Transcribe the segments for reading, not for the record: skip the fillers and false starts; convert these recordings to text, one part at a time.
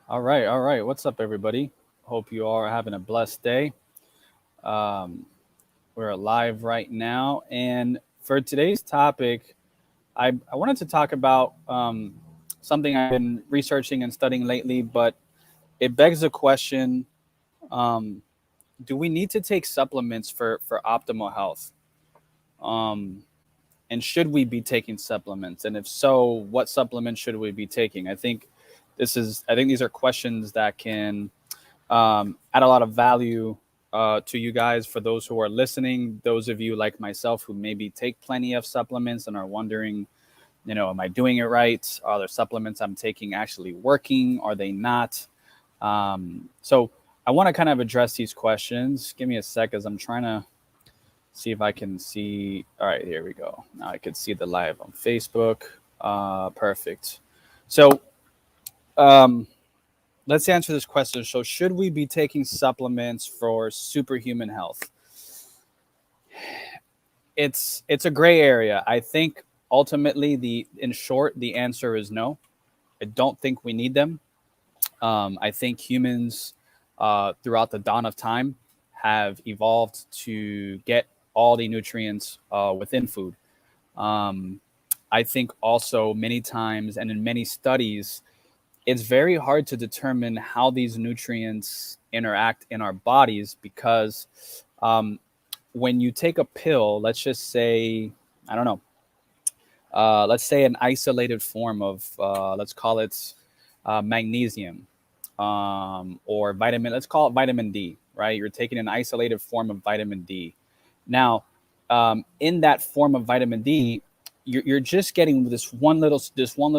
All right, all right. What's up, everybody? Hope you all are having a blessed day. Um, we're live right now, and for today's topic, I wanted to talk about something I've been researching and studying lately, but it begs the question: um, do we need to take supplements for optimal health? Um, and should we be taking supplements? And if so, what supplements should we be taking? I think these are questions that can add a lot of value to you guys for those who are listening. Those of you like myself who maybe take plenty of supplements and are wondering, am I doing it right? Are the supplements I'm taking actually working? Are they not? So I want to kind of address these questions. Give me a sec as I'm trying to see if I can see. All right, here we go. Now I can see the live on Facebook. Perfect. So um, let's answer this question. So, should we be taking supplements for superhuman health? It's a gray area. I think ultimately, the in short, the answer is no. I don't think we need them. I think humans, throughout the dawn of time, have evolved to get all the nutrients within food. Um, I think also many times and in many studies, it's very hard to determine how these nutrients interact in our bodies because um, when you take a pill, let's just say, I don't know, let's say an isolated form of, let's call it magnesium or vitamin, let's call it vitamin D, right? You're taking an isolated form of vitamin D. Now, in that form of vitamin D, you're just getting this one little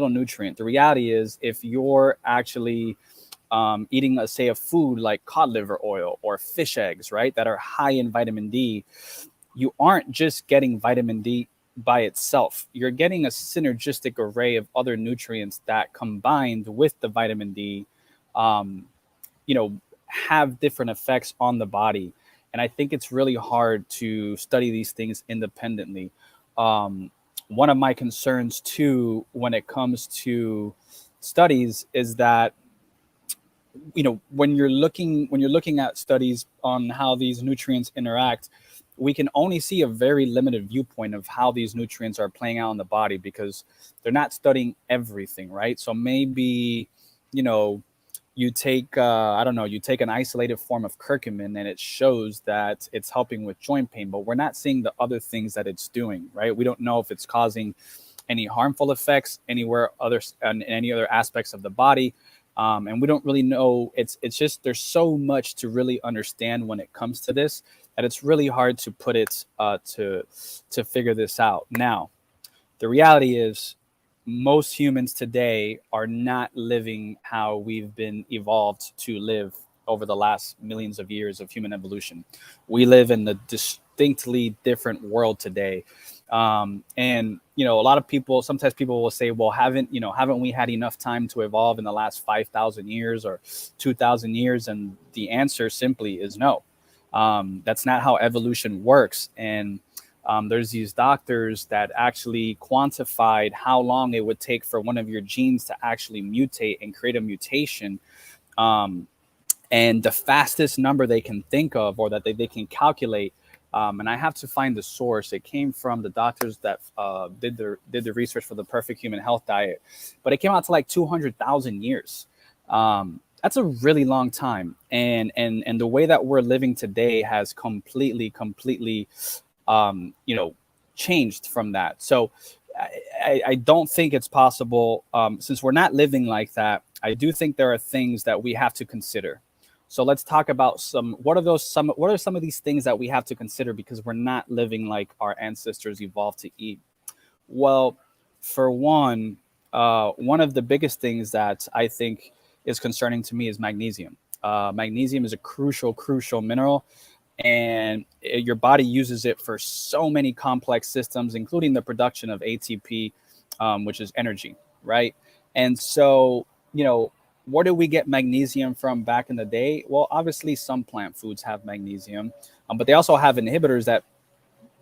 nutrient. The reality is, if you're actually eating, let's say, a food like cod liver oil or fish eggs, right, that are high in vitamin D, you aren't just getting vitamin D by itself. You're getting a synergistic array of other nutrients that combined with the vitamin D, um, you know, have different effects on the body. And I think it's really hard to study these things independently. Um, One of my concerns too, when it comes to studies, is that when you're looking at studies on how these nutrients interact, we can only see a very limited viewpoint of how these nutrients are playing out in the body because they're not studying everything, right? So maybe, you know you take I don't know, you take an isolated form of curcumin and it shows that it's helping with joint pain, but we're not seeing the other things that it's doing, right? We don't know if it's causing any harmful effects anywhere other in any other aspects of the body. And we don't really know. It's just there's so much to really understand when it comes to this that it's really hard to put it to figure this out. Now, the reality is most humans today are not living how we've been evolved to live over the last millions of years of human evolution. We live in a distinctly different world today. And a lot of people, sometimes people will say, well, haven't we had enough time to evolve in the last 5,000 years or 2,000 years? And the answer simply is no. That's not how evolution works. And there's these doctors that actually quantified how long it would take for one of your genes to actually mutate and create a mutation. Um, and the fastest number they can think of, or that they can calculate, and I have to find the source. It came from the doctors that did the research for the Perfect Human Health Diet, but it came out to like 200,000 years. That's a really long time, and the way that we're living today has completely changed from that. So I don't think it's possible, since we're not living like that. I do think there are things that we have to consider. So let's talk about what are some of these things that we have to consider because we're not living like our ancestors evolved to eat. Well, for one of the biggest things that I think is concerning to me is magnesium. Magnesium is a crucial mineral, and your body uses it for so many complex systems, including the production of ATP, which is energy, right? And so, where do we get magnesium from back in the day? Well, obviously, some plant foods have magnesium, but they also have inhibitors that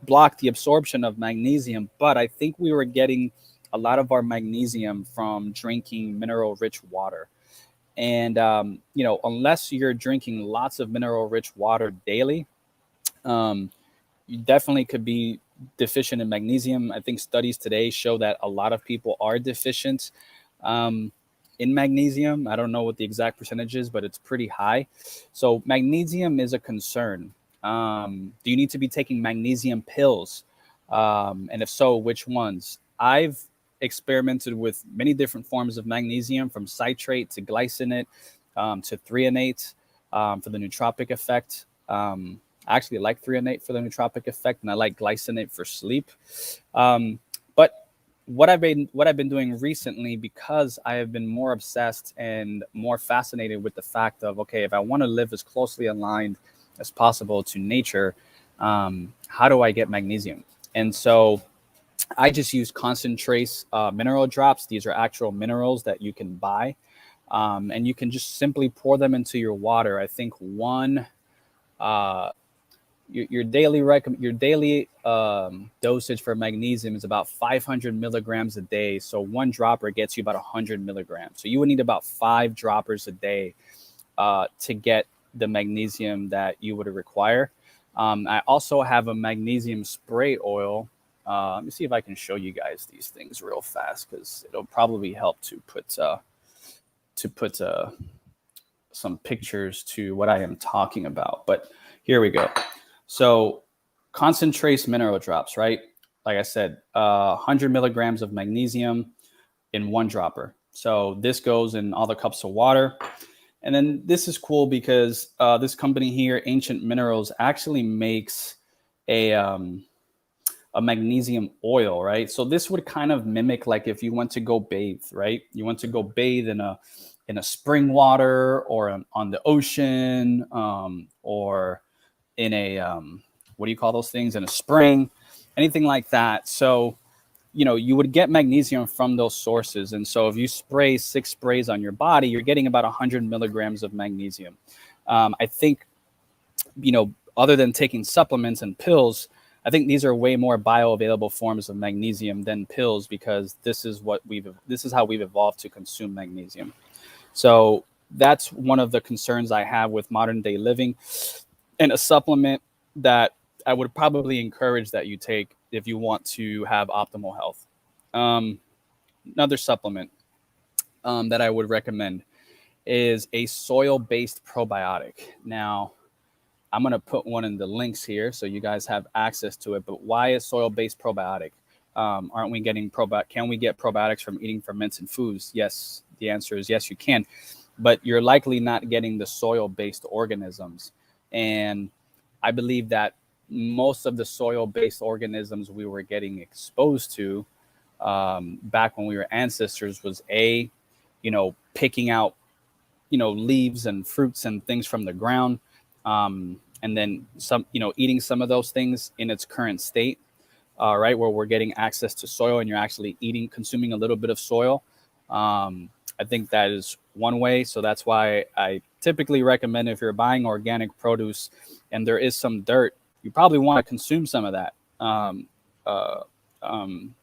block the absorption of magnesium. But I think we were getting a lot of our magnesium from drinking mineral rich water. And unless you're drinking lots of mineral rich water daily, um, you definitely could be deficient in magnesium. I think studies today show that a lot of people are deficient um, in magnesium. I don't know what the exact percentage is, but it's pretty high. So magnesium is a concern. Do you need to be taking magnesium pills? And if so, which ones? I've experimented with many different forms of magnesium, from citrate to glycinate to threonate for the nootropic effect. I actually like threonate for the nootropic effect, and I like glycinate for sleep. But what I've been doing recently, because I have been more obsessed and more fascinated with the fact of, okay, if I want to live as closely aligned as possible to nature, how do I get magnesium? And so I just use concentrates mineral drops. These are actual minerals that you can buy, and you can just simply pour them into your water. I think one uh, your daily dosage for magnesium is about 500 milligrams a day. So one dropper gets you about 100 milligrams. So you would need about 5 droppers a day to get the magnesium that you would require. I also have a magnesium spray oil. Let me see if I can show you guys these things real fast, because it'll probably help to put some pictures to what I am talking about. But here we go. So concentrates mineral drops, right? Like I said, 100 milligrams of magnesium in one dropper. So this goes in all the cups of water. And then this is cool because this company here, Ancient Minerals, actually makes a magnesium oil, right? So this would kind of mimic like if you went to go bathe, right? You went to go bathe in a spring water, or on the ocean, or in a what do you call those things, in a spring, anything like that. So you would get magnesium from those sources. And so if you spray 6 sprays on your body, you're getting about 100 milligrams of magnesium. I think, other than taking supplements and pills, I think these are way more bioavailable forms of magnesium than pills, because this is how we've evolved to consume magnesium. So that's one of the concerns I have with modern day living, and a supplement that I would probably encourage that you take if you want to have optimal health. Um, Another supplement that I would recommend is a soil based probiotic. Now, I'm going to put one in the links here so you guys have access to it. But why a soil based probiotic? Aren't we getting probiotic? Can we get probiotics from eating fermented foods? Yes. The answer is yes, you can. But you're likely not getting the soil based organisms. And I believe that most of the soil based organisms we were getting exposed to back when we were ancestors was picking out, leaves and fruits and things from the ground. And then eating some of those things in its current state, right, where we're getting access to soil and you're actually consuming a little bit of soil. I think that is one way. So that's why I typically recommend, if you're buying organic produce and there is some dirt, you probably want to consume some of that, uh,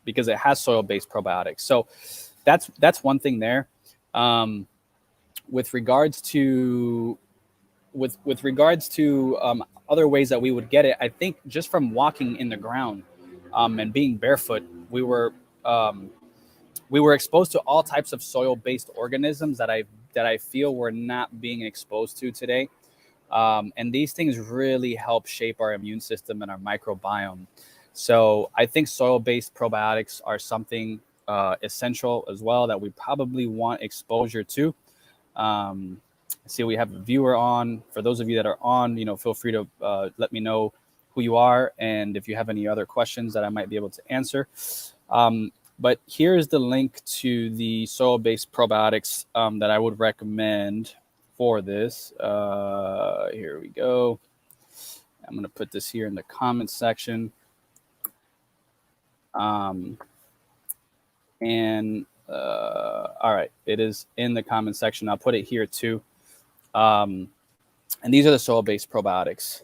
because it has soil-based probiotics. So that's one thing there. Um, with regards to other ways that we would get it, I think just from walking in the ground and being barefoot, um, we were exposed to all types of soil-based organisms that I feel we're not being exposed to today. And these things really help shape our immune system and our microbiome. So I think soil-based probiotics are something essential as well that we probably want exposure to. I see we have a viewer on. For those of you that are on, feel free to let me know who you are and if you have any other questions that I might be able to answer. But here's the link to the soil-based probiotics that I would recommend for this. Here we go. I'm going to put this here in the comments section. All right, it is in the comment section. I'll put it here too. And these are the soil-based probiotics.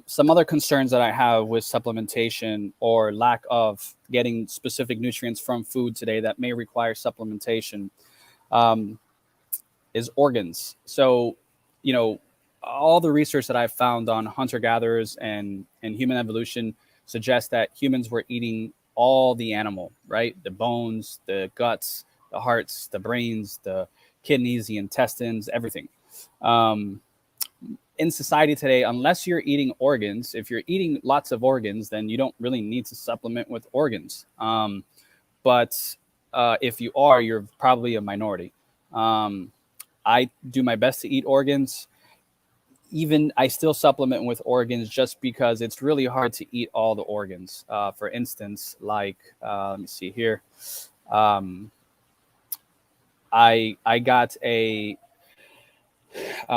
Some other concerns that I have with supplementation or lack of getting specific nutrients from food today that may require supplementation. is organs. So, you know, all the research that I've found on hunter gatherers and human evolution suggests that humans were eating all the animal, right? The bones, the guts, the hearts, the brains, the kidneys, the intestines, everything. Um, in society today, unless you're eating organs, if you're eating lots of organs, then you don't really need to supplement with organs. But if you are, you're probably a minority. Um, I do my best to eat organs. Even I still supplement with organs just because it's really hard to eat all the organs. For instance, like let me see here, um, I got a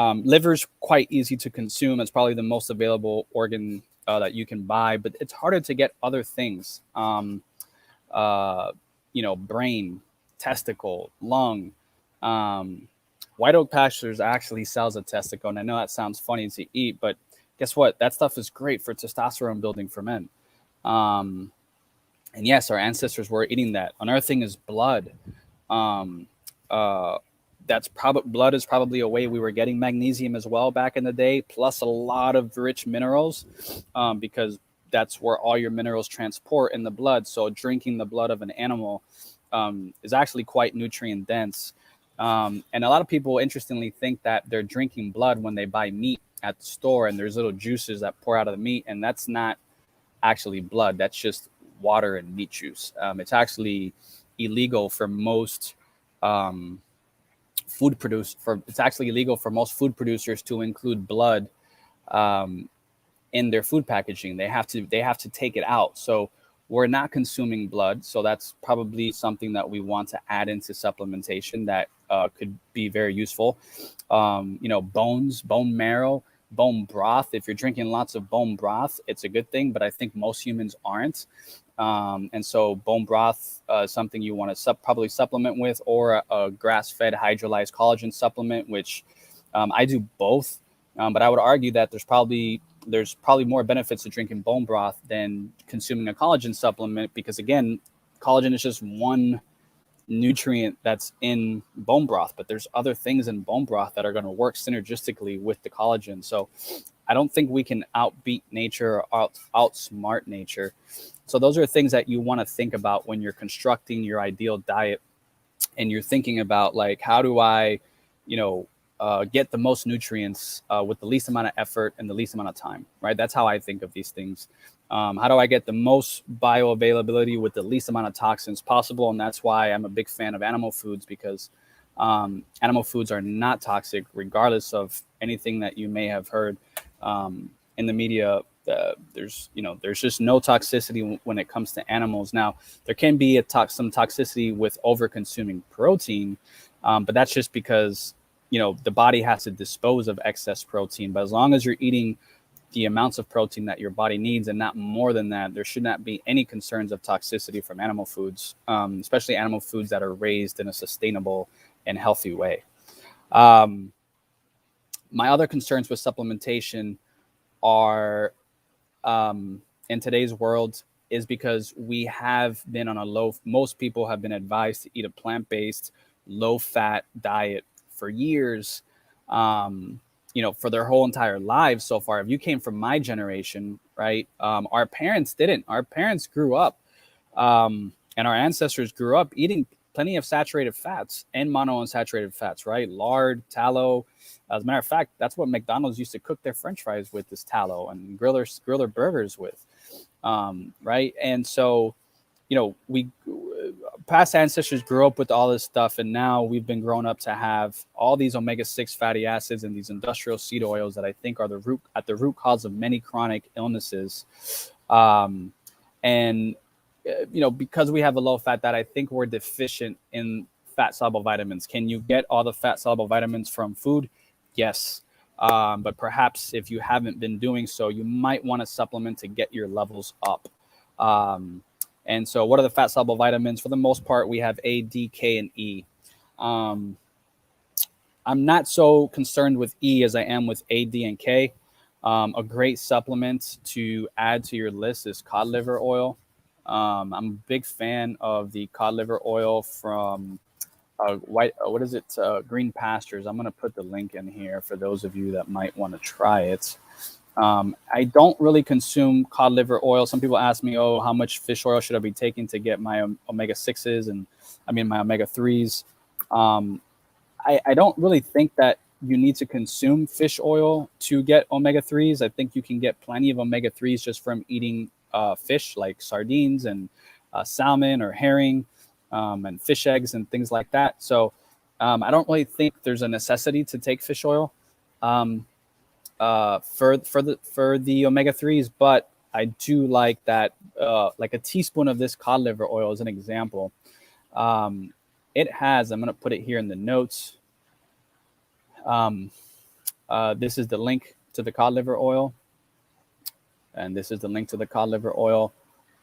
liver's quite easy to consume. It's probably the most available organ that you can buy, but it's harder to get other things. Uh, brain, testicle, lung. Um, White Oak Pastures actually sells a testicle, and I know that sounds funny to eat, but guess what? That stuff is great for testosterone building for men. Um, and yes, our ancestors were eating that. Another thing is blood. Um, uh, that's probably blood is probably a way we were getting magnesium as well back in the day, plus a lot of rich minerals, because that's where all your minerals transport in the blood. So drinking the blood of an animal is actually quite nutrient dense. And a lot of people, interestingly, think that they're drinking blood when they buy meat at the store, and there's little juices that pour out of the meat, and that's not actually blood. That's just water and meat juice. It's actually illegal for most um, it's actually illegal for most food producers to include blood um, in their food packaging. They have to take it out. So we're not consuming blood. So that's probably something that we want to add into supplementation that could be very useful. Bones, bone marrow, bone broth. If you're drinking lots of bone broth, it's a good thing, but I think most humans aren't. And so bone broth is something you want to probably supplement with, or a grass-fed hydrolyzed collagen supplement, which I do both. But I would argue that there's probably more benefits to drinking bone broth than consuming a collagen supplement, because again, collagen is just one nutrient that's in bone broth, but there's other things in bone broth that are going to work synergistically with the collagen. So I don't think we can outbeat nature or outsmart nature. So those are things that you want to think about when you're constructing your ideal diet, and you're thinking about, like, how do I, get the most nutrients with the least amount of effort and the least amount of time, right? That's how I think of these things. How do I get the most bioavailability with the least amount of toxins possible? And that's why I'm a big fan of animal foods, because animal foods are not toxic, regardless of anything that you may have heard in the media. There's just no toxicity when it comes to animals. Now, there can be some toxicity with over consuming protein, but that's just because the body has to dispose of excess protein. But as long as you're eating the amounts of protein that your body needs and not more than that, there should not be any concerns of toxicity from animal foods, especially animal foods that are raised in a sustainable and healthy way. Um, my other concerns with supplementation are, in today's world, is because we have been on most people have been advised to eat a plant-based, low-fat diet for years, for their whole entire lives so far. If you came from my generation, right, our parents didn't. Our parents grew up, and our ancestors grew up eating plenty of saturated fats and monounsaturated fats, right? Lard, tallow. As a matter of fact, that's what McDonald's used to cook their French fries with, is tallow, and grill their burgers with, right? And so, we past ancestors grew up with all this stuff, and now we've been grown up to have all these omega-6 fatty acids and these industrial seed oils that I think are at the root cause of many chronic illnesses. And because we have a low fat diet, I think we're deficient in fat soluble vitamins. Can you get all the fat soluble vitamins from food? Yes. But perhaps if you haven't been doing so, you might want to supplement to get your levels up. And so what are the fat soluble vitamins? For the most part, we have A, D, K, and E. I'm not so concerned with E as I am with A, D, and K. A great supplement to add to your list is cod liver oil. I'm a big fan of the cod liver oil from what is it? Green Pastures. I'm gonna put the link in here for those of you that might want to try it. I don't really consume cod liver oil. Some people ask me, "Oh, how much fish oil should I be taking to get my omega sixes and I mean my omega threes?" Um, I don't really think that you need to consume fish oil to get omega threes. I think you can get plenty of omega threes just from eating fish like sardines and salmon or herring and fish eggs and things like that. So I don't really think there's a necessity to take fish oil. Um, for the omega threes, but I do like that. Like a teaspoon of this cod liver oil as an example. Um, it has. I'm gonna put it here in the notes. Um, this is the link to the cod liver oil, and this is the link to the cod liver oil.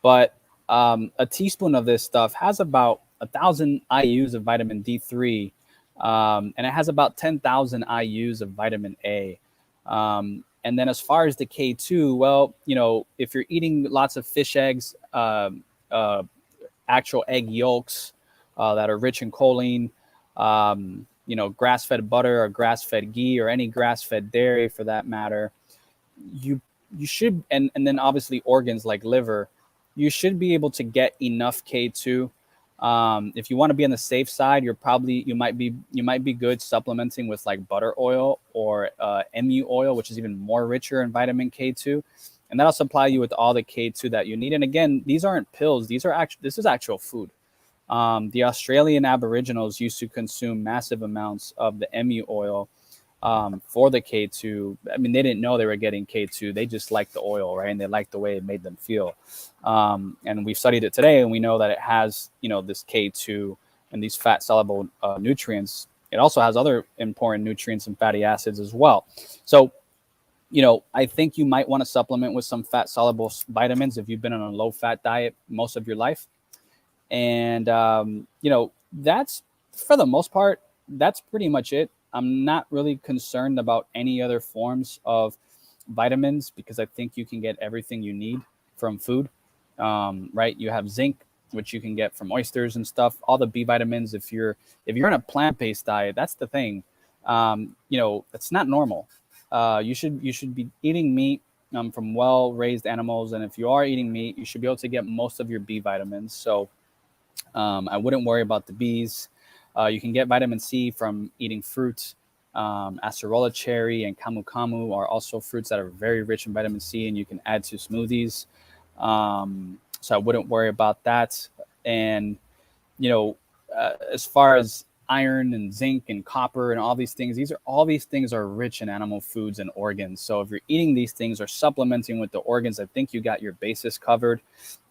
But a teaspoon of this stuff has about 1,000 IU's of vitamin D3, and it has about 10,000 IU's of vitamin A. And then as far as the K2, well, if you're eating lots of fish eggs, uh, actual egg yolks that are rich in choline, grass-fed butter or grass-fed ghee or any grass-fed dairy for that matter, you you should, and then obviously organs like liver, you should be able to get enough K2. If you want to be on the safe side, you might be good supplementing with like butter oil or MU oil, which is even more richer in vitamin K2, and that'll supply you with all the K2 that you need. And again, these aren't pills; this is actual food. The Australian Aboriginals used to consume massive amounts of the MU oil for the K2. I mean, they didn't know they were getting K2. They just liked the oil, right? And they liked the way it made them feel. And we've studied it today, and we know that it has, this K2 and these fat soluble nutrients. It also has other important nutrients and fatty acids as well. So, I think you might want to supplement with some fat soluble vitamins if you've been on a low fat diet most of your life. And, that's for the most part, that's pretty much it. I'm not really concerned about any other forms of vitamins because I think you can get everything you need from food. Right? You have zinc, which you can get from oysters and stuff. All the B vitamins. If you're in a plant based diet, that's the thing. It's not normal. You should be eating meat from well raised animals, and if you are eating meat, you should be able to get most of your B vitamins. So I wouldn't worry about the Bs. You can get vitamin C from eating fruits. Acerola cherry and camu camu are also fruits that are very rich in vitamin C, and you can add to smoothies. So I wouldn't worry about that. And as far as iron and zinc and copper and all these things are rich in animal foods and organs. So if you're eating these things or supplementing with the organs, I think you got your bases covered.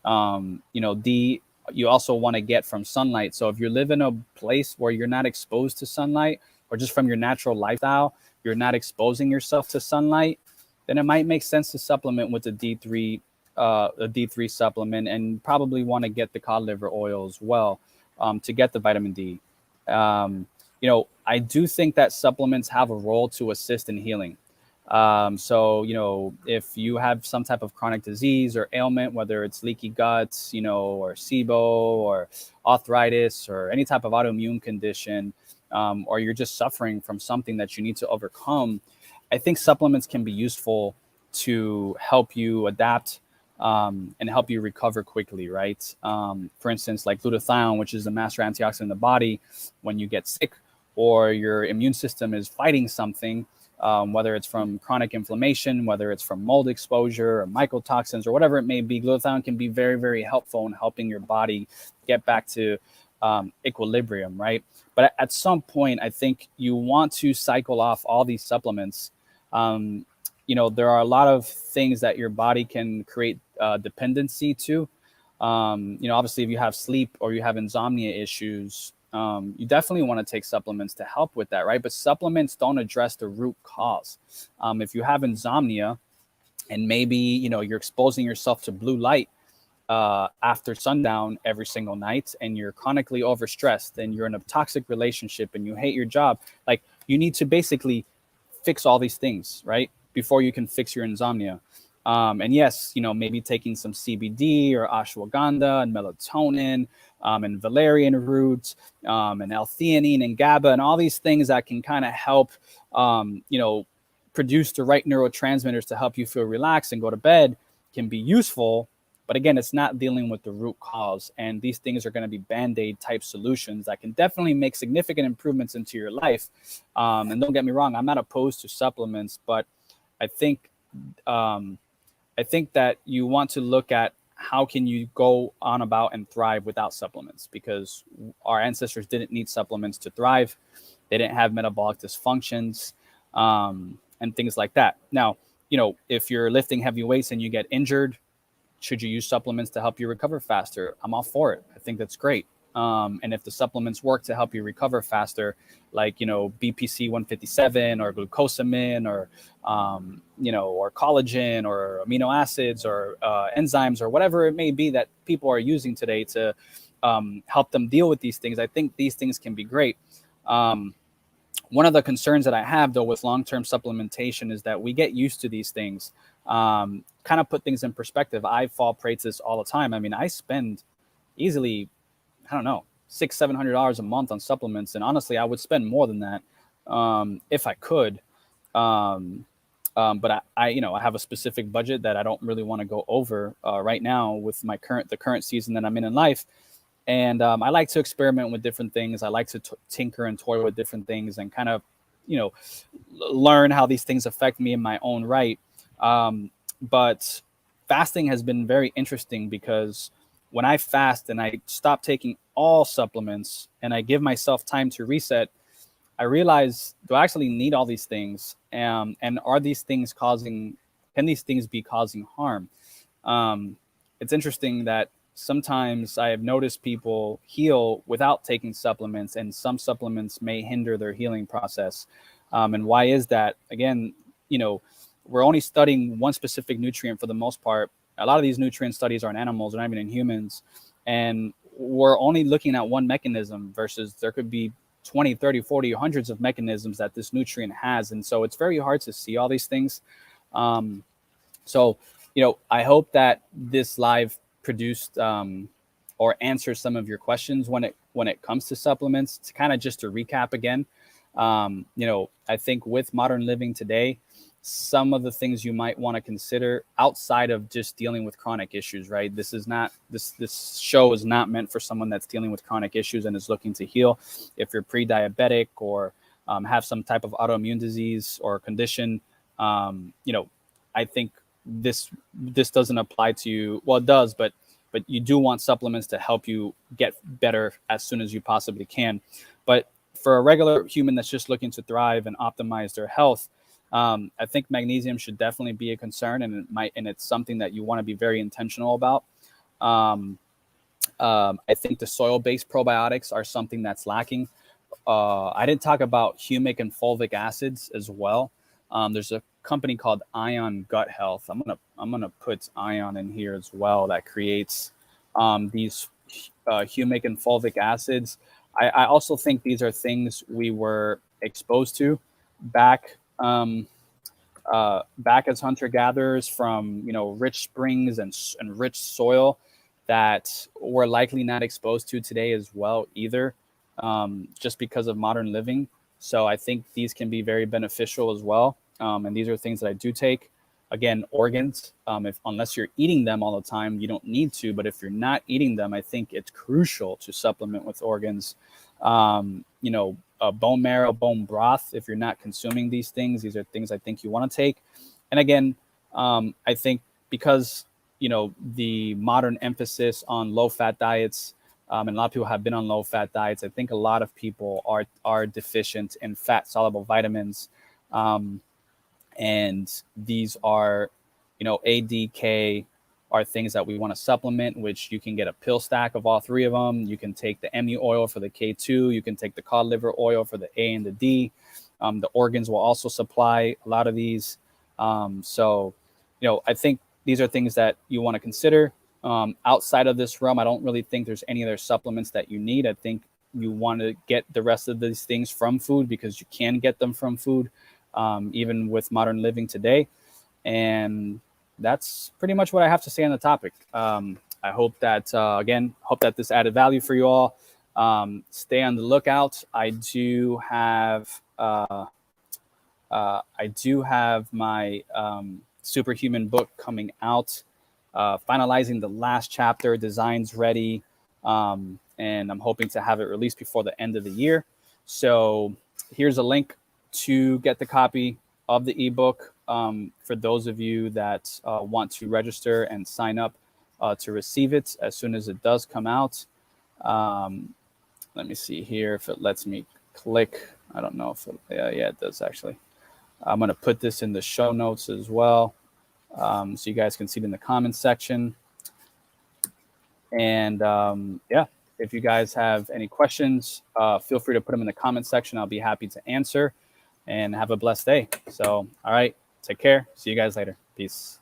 D you also want to get from sunlight. So if you live in a place where you're not exposed to sunlight, or just from your natural lifestyle, you're not exposing yourself to sunlight, then it might make sense to supplement with a D3 supplement, and probably want to get the cod liver oil as well to get the vitamin D. I do think that supplements have a role to assist in healing. So, if you have some type of chronic disease or ailment, whether it's leaky guts, or SIBO or arthritis or any type of autoimmune condition, or you're just suffering from something that you need to overcome, I think supplements can be useful to help you adapt and help you recover quickly, right? For instance, like glutathione, which is the master antioxidant in the body, when you get sick or your immune system is fighting something, whether it's from chronic inflammation, whether it's from mold exposure or mycotoxins or whatever it may be, glutathione can be very, very helpful in helping your body get back to equilibrium, right? But at some point, I think you want to cycle off all these supplements. There are a lot of things that your body can create dependency to. Obviously, if you have sleep or you have insomnia issues, you definitely want to take supplements to help with that, right? But supplements don't address the root cause. If you have insomnia and maybe, you're exposing yourself to blue light after sundown every single night, and you're chronically overstressed and you're in a toxic relationship and you hate your job, like you need to basically fix all these things, right? Before you can fix your insomnia. And yes, maybe taking some CBD or ashwagandha and melatonin, and valerian root, and L-theanine and GABA and all these things that can kind of help, produce the right neurotransmitters to help you feel relaxed and go to bed can be useful. But again, it's not dealing with the root cause. And these things are going to be Band-Aid type solutions that can definitely make significant improvements into your life. And don't get me wrong, I'm not opposed to supplements, but I think um, I think that you want to look at how can you go on about and thrive without supplements, because our ancestors didn't need supplements to thrive. They didn't have metabolic dysfunctions, and things like that. Now, if you're lifting heavy weights and you get injured, should you use supplements to help you recover faster? I'm all for it. I think that's great. And if the supplements work to help you recover faster, like, BPC 157 or glucosamine or, or collagen or amino acids or enzymes or whatever it may be that people are using today to help them deal with these things, I think these things can be great. One of the concerns that I have, though, with long-term supplementation is that we get used to these things. Kind of put things in perspective. I fall prey to this all the time. I mean, I spend easily, I don't know, $600-700 a month on supplements, and honestly, I would spend more than that if I could. But I have a specific budget that I don't really want to go over right now with the current season that I'm in life. And I like to experiment with different things. I like to tinker and toy with different things and kind of, learn how these things affect me in my own right. But fasting has been very interesting, because when I fast and I stop taking all supplements and I give myself time to reset, I realize, do I actually need all these things? And are these things can these things be causing harm? It's interesting that sometimes I have noticed people heal without taking supplements, and some supplements may hinder their healing process. And why is that? Again, we're only studying one specific nutrient for the most part. A lot of these nutrient studies are in animals, they're not even in humans. And we're only looking at one mechanism versus there could be 20, 30, 40, hundreds of mechanisms that this nutrient has. And so it's very hard to see all these things. So, I hope that this live produced or answers some of your questions when it comes to supplements. To kind of just to recap again, I think with modern living today, some of the things you might want to consider outside of just dealing with chronic issues, right? This show is not meant for someone that's dealing with chronic issues and is looking to heal. If you're pre-diabetic or have some type of autoimmune disease or condition, I think this doesn't apply to you. Well, it does, but you do want supplements to help you get better as soon as you possibly can. But for a regular human that's just looking to thrive and optimize their health, I think magnesium should definitely be a concern, and it's something that you want to be very intentional about. I think the soil-based probiotics are something that's lacking. I didn't talk about humic and fulvic acids as well. There's a company called Ion Gut Health. I'm gonna put Ion in here as well, that creates these humic and fulvic acids. I also think these are things we were exposed to back as hunter-gatherers from rich springs and rich soil that we're likely not exposed to today as well either, just because of modern living. So I think these can be very beneficial as well. And these are things that I do take. Again, organs, unless you're eating them all the time, you don't need to. But if you're not eating them, I think it's crucial to supplement with organs. Bone marrow, bone broth, if you're not consuming these these are things I think you want to take. And again, I think because, the modern emphasis on low-fat diets, and a lot of people have been on low-fat diets, I think a lot of people are deficient in fat-soluble vitamins. And these are, ADK are things that we want to supplement, which you can get a pill stack of all three of them. You can take the MU oil for the K2. You can take the cod liver oil for the A and the D. The organs will also supply a lot of these. So, I think these are things that you want to consider. Outside of this realm, I don't really think there's any other supplements that you need. I think you want to get the rest of these things from food, because you can get them from food, even with modern living today. And that's pretty much what I have to say on the topic. I hope that hope that this added value for you all. Stay on the lookout. I do have my Superhuman book coming out, finalizing the last chapter. Designs ready, and I'm hoping to have it released before the end of the year. So here's a link to get the copy of the ebook for those of you that want to register and sign up to receive it as soon as it does come out. Let me see here if it lets me click. I don't know if yeah, it does actually. I'm going to put this in the show notes as well, so you guys can see it in the comments section. And yeah, if you guys have any questions, feel free to put them in the comments section. I'll be happy to answer. And have a blessed day. So, all right, take care. See you guys later. Peace.